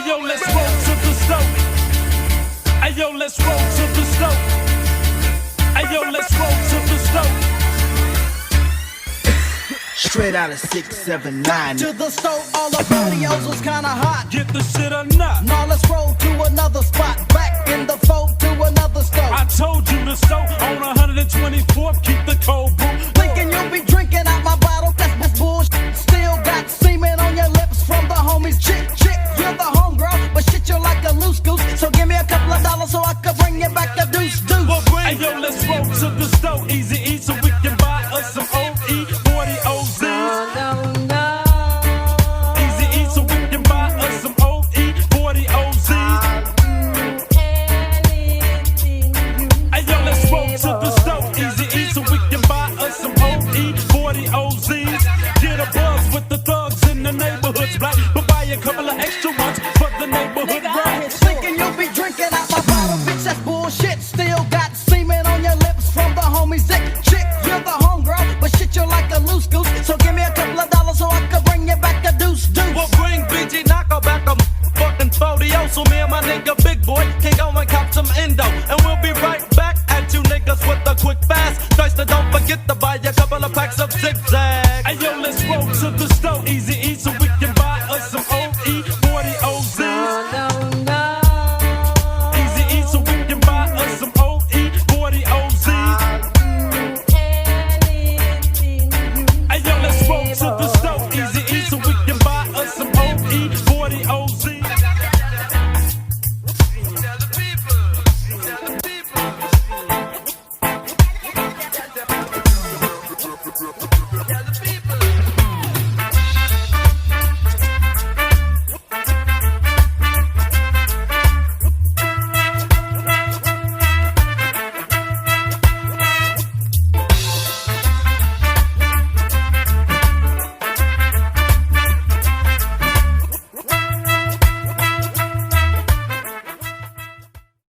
yo, let's roll to the stove. Hey yo, let's roll to the stove. Hey yo, let's roll to the stove. Straight out of 679. To the stove, all the patios was kinda hot. Get the shit or not. Now let's roll to another spot. Back in the fold to another stove. I told you to stove on 124th. Keep the cold brew. Thinking you'll be drinking out my bottle. That's bullshit. Still got semen on your lips from the homies. Chick, you're the homegirl, but shit, you're like a loose goose. So give me a couple of dollars so I could bring you back a deuce. Well, hey yo, let's roll to the stove. Easy eat so we can buy us some OE 40 OZs. Easy eat so we can buy us some OE 40 OZs. Hey yo, let's roll to the stove. Easy eat so we can buy us some OE 40 OZs. Get a buzz with the thugs in the neighborhoods, black, but buy a couple of extra ones for the neighborhood right. Thinking you'll be drinking out my bottle, bitch, that's bullshit. Still got semen on your lips from the homies. Zick, chick, you're the homegirl, but shit, you're like a loose goose. So give me a couple of dollars so I could bring you back a deuce. Well, bring BG, knock her back a fucking 40. So me and my nigga Big Boy can go and cop some Indo. And we'll be right back at you niggas with a quick fast. Dice, don't forget to buy a couple of packs of zigzag. Hey yo, let's roll to the stove. Easy